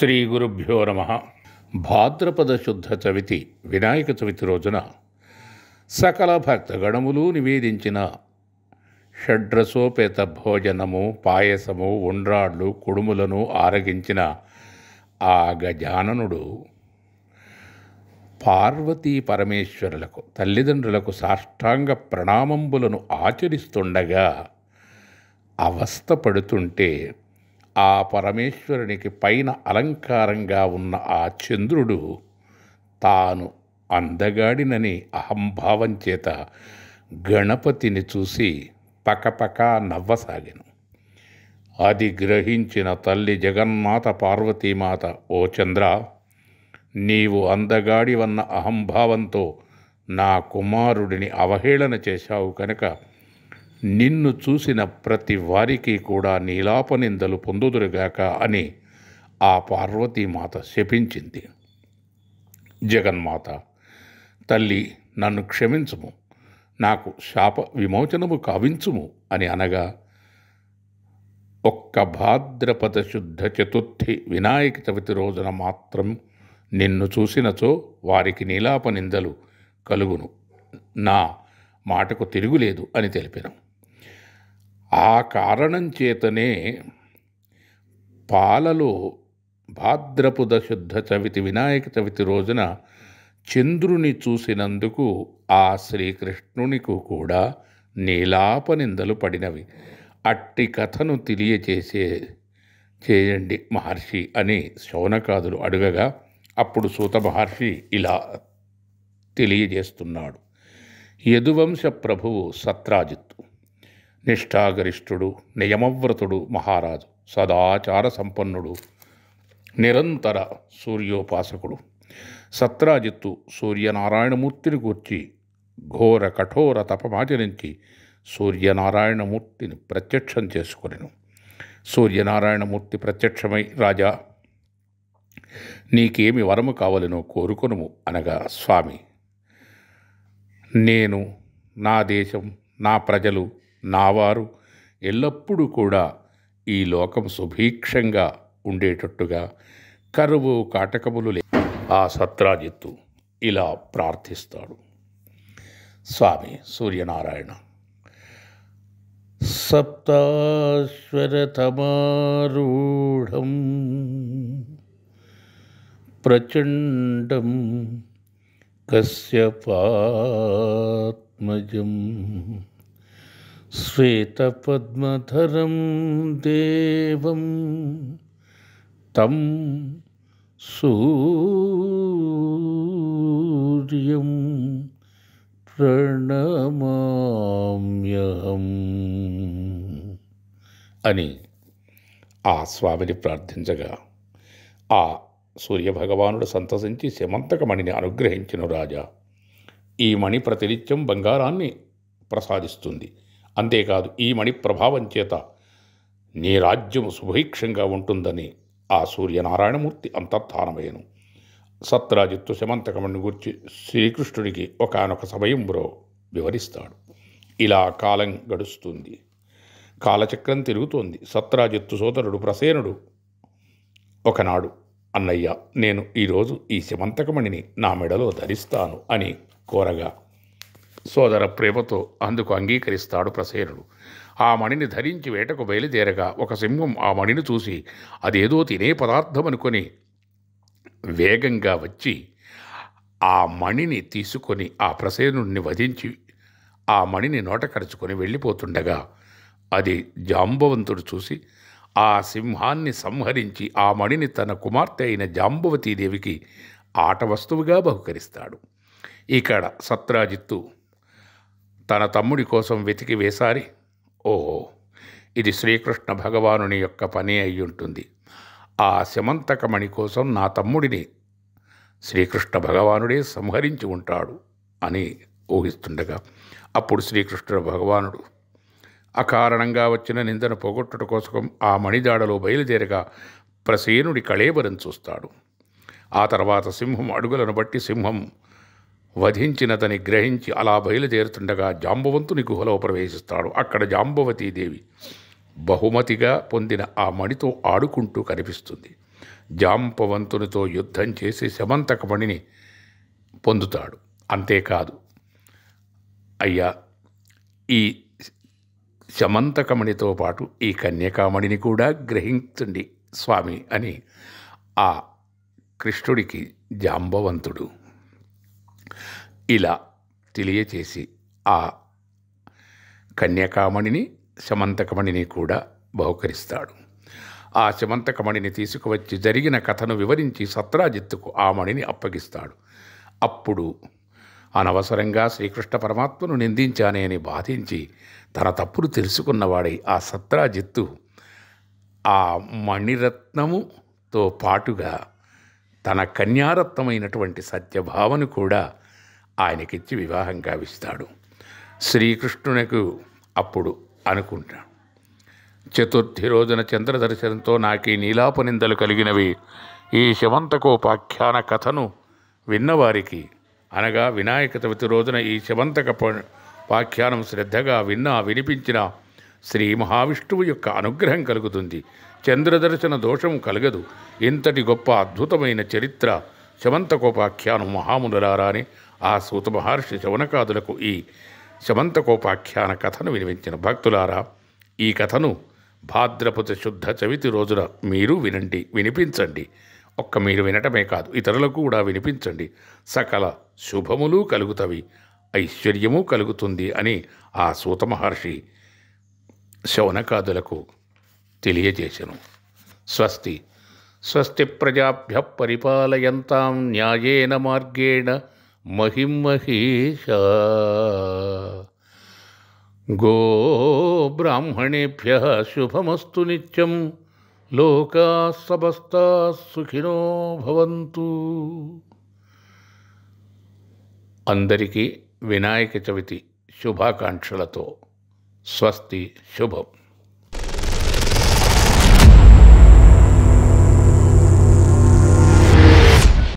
శ్రీ గురుభ్యో నమ. భాద్రపద శుద్ధ చవితి వినాయక చవితి రోజున సకల భక్తగణములు నివేదించిన షడ్రసోపేత భోజనము, పాయసము, ఉండ్రాళ్ళు, కుడుములను ఆరగించిన ఆ గజాననుడు పార్వతీ పరమేశ్వరులకు తల్లిదండ్రులకు సాష్టాంగ ప్రణామంబులను ఆచరిస్తుండగా అవస్థపడుతుంటే ఆ పరమేశ్వరునికి పైన అలంకారంగా ఉన్న ఆ చంద్రుడు తాను అందగాడినని అహంభావం చేత గణపతిని చూసి పకపక నవ్వసాగెను. అది గ్రహించిన తల్లి జగన్మాత పార్వతీమాత, ఓ చంద్ర, నీవు అందగాడివన్న అహంభావంతో నా కుమారుడిని అవహేళన చేశావు కనుక నిన్ను చూసిన ప్రతి వారికి కూడా నీలాపనిందలు పొందుదురుగాక అని ఆ పార్వతీమాత శపించింది. జగన్మాత, తల్లి, నన్ను క్షమించుము, నాకు శాప విమోచనము కావించుము అని అనగా, ఒక్క భాద్రపద శుద్ధ చతుర్థి వినాయక చవితి రోజున మాత్రం నిన్ను చూసినచో వారికి నీలాపనిందలు కలుగును, నా మాటకు తిరుగులేదు అని తెలిపినాం. ఆ కారణం చేతనే పాలలో భాద్రపద శుద్ధ చవితి వినాయక చవితి రోజున చంద్రుని చూసినందుకు ఆ శ్రీకృష్ణునికి కూడా నీలాపనిందలు పడినవి. అట్టి కథను చేయండి మహర్షి అని శౌనకాదులు అడుగగా, అప్పుడు సూత మహర్షి ఇలా తెలియజేస్తున్నాడు. యదువంశ ప్రభువు సత్రాజిత్తు నిష్ఠాగరిష్ఠుడు, నియమవ్రతుడు మహారాజు, సదాచార సంపన్నుడు, నిరంతర సూర్యోపాసకుడు. సత్రాజిత్తు సూర్యనారాయణమూర్తిని గూర్చి ఘోర కఠోర తపమాచరించి సూర్యనారాయణమూర్తిని ప్రత్యక్షం చేసుకొనెను. సూర్యనారాయణమూర్తి ప్రత్యక్షమై, రాజా, నీకేమి వరము కావలనో కోరుకొనుము అనగా, స్వామి, నేను, నా దేశం, నా ప్రజలు, నావారు ఎల్లప్పుడూ కూడా ఈ లోకం సుభీక్షంగా ఉండేటట్టుగా కరువు కాటకములు ఆ సత్రాజిత్తు ఇలా ప్రార్థిస్తాడు. స్వామి సూర్యనారాయణ, సప్తాశ్వరతమారూఢం ప్రచండం కశ్యపాత్మజం శ్వేతపద్మధరం దేవం తం సూర్యం ప్రణమామ్యహం అని ఆ స్వామిని ప్రార్థించగా, ఆ సూర్యభగవానుడు సంతసించి శమంతకమణిని అనుగ్రహించిన రాజా, ఈ మణి ప్రతినిత్యం బంగారాన్ని ప్రసాదిస్తుంది. అంతేకాదు, ఈ మణి ప్రభావం చేత నీ రాజ్యము సుభీక్షంగా ఉంటుందని ఆ సూర్యనారాయణమూర్తి అంతర్ధానమయ్యను. సత్రాజిత్తు శమంతకమణిని గురించి శ్రీకృష్ణుడికి ఒకానొక సమయంలో వివరిస్తాడు. ఇలా కాలం గడుస్తుంది, కాలచక్రం తిరుగుతోంది. సత్రాజిత్తు సోదరుడు ప్రసేనుడు ఒకనాడు, అన్నయ్య, నేను ఈరోజు ఈ శమంతకమణిని నా మెడలో ధరిస్తాను అని కోరగా, సోదర ప్రేమతో అందుకు అంగీకరిస్తాడు ప్రసేనుడు. ఆ మణిని ధరించి వేటకు బయలుదేరగా ఒక సింహం ఆ మణిని చూసి అదేదో తినే పదార్థం అనుకొని వేగంగా వచ్చి ఆ మణిని తీసుకొని ఆ ప్రసేనుడిని వధించి ఆ మణిని నోటకరుచుకొని వెళ్ళిపోతుండగా, అది జాంబవంతుడు చూసి ఆ సింహాన్ని సంహరించి ఆ మణిని తన కుమార్తె అయిన జాంబవతీదేవికి ఆట వస్తువుగా బహుకరిస్తాడు. ఇక్కడ సత్రాజిత్తు తన తమ్ముడి కోసం వెతికి వేసారి, ఓహో, ఇది శ్రీకృష్ణ భగవానుని యొక్క పని అయ్యుంటుంది, ఆ శమంతకమణి కోసం నా తమ్ముడిని శ్రీకృష్ణ భగవానుడే సంహరించి ఉంటాడు అని ఊహిస్తుండగా, అప్పుడు శ్రీకృష్ణ భగవానుడు అకారణంగా వచ్చిన నిందను పోగొట్టుట కోసం ఆ మణిదాడలో బయలుదేరగా ప్రసేనుడి కళేబరం చూస్తాడు. ఆ తర్వాత సింహం అడుగులను బట్టి సింహం వధించినదని గ్రహించి అలా బయలుదేరుతుండగా జాంబవంతుని గుహలో ప్రవేశిస్తాడు. అక్కడ జాంబవతీదేవి బహుమతిగా పొందిన ఆ మణితో ఆడుకుంటూ కనిపిస్తుంది. జాంబవంతునితో యుద్ధం చేసి శమంతకమణిని పొందుతాడు. అంతేకాదు, అయ్యా, ఈ శమంతకమణితో పాటు ఈ కన్యకామణిని కూడా గ్రహించండి స్వామి అని ఆ కృష్ణుడికి జాంబవంతుడు ఇలా తెలియచేసి ఆ కన్యకామణిని శమంతకమణిని కూడా బహుకరిస్తాడు. ఆ శమంతకమణిని తీసుకువచ్చి జరిగిన కథను వివరించి సత్రాజిత్తుకు ఆ మణిని అప్పగిస్తాడు. అప్పుడు అనవసరంగా శ్రీకృష్ణ పరమాత్మను నిందించానే అని బాధించి తన తప్పులు తెలుసుకున్నవాడై ఆ సత్రాజిత్తు ఆ మణిరత్నముతో పాటుగా తన కన్యారత్నమైనటువంటి సత్యభావను కూడా ఆయనకిచ్చి వివాహం గావిస్తాడు. శ్రీకృష్ణునికి అప్పుడు అనుకుంటాడు, చతుర్థి రోజున చంద్రదర్శనంతో నాకీ నీలాప నిందలు కలిగినవి. ఈ శమంతకోపాఖ్యాన కథను విన్నవారికి, అనగా వినాయక చవితి రోజున ఈ శమంతకోపాఖ్యానం శ్రద్ధగా వినిపించిన శ్రీ మహావిష్ణువు యొక్క అనుగ్రహం కలుగుతుంది. చంద్రదర్శన దోషం కలగదు. ఇంతటి గొప్ప అద్భుతమైన చరిత్ర శమంతకోపాఖ్యానం మహామునులారా అని ఆ సూత మహర్షి శౌనకాదులకు ఈ శమంతకోపాఖ్యాన కథను వినిపించిన భక్తులారా, ఈ కథను భాద్రపద శుద్ధ చవితి రోజున మీరు వినిపించండి. ఒక్క మీరు వినటమే కాదు, ఇతరులకు కూడా వినిపించండి. సకల శుభములు కలుగుతవి, ఐశ్వర్యము కలుగుతుంది అని ఆ సూత మహర్షి శౌనకాదులకు తెలియజేసెను. స్వస్తి స్వస్తి ప్రజాభ్య పరిపాలయంతాం న్యాయేన మార్గేణ మహిం మహేషా. గో బ్రాహ్మణేభ్యః శుభమస్తు నిత్యం. లోకాః సమస్తాః సుఖినో భవంతు. అందరికీ వినాయక చవితి శుభాకాంక్షలతో స్వస్తి. శుభం.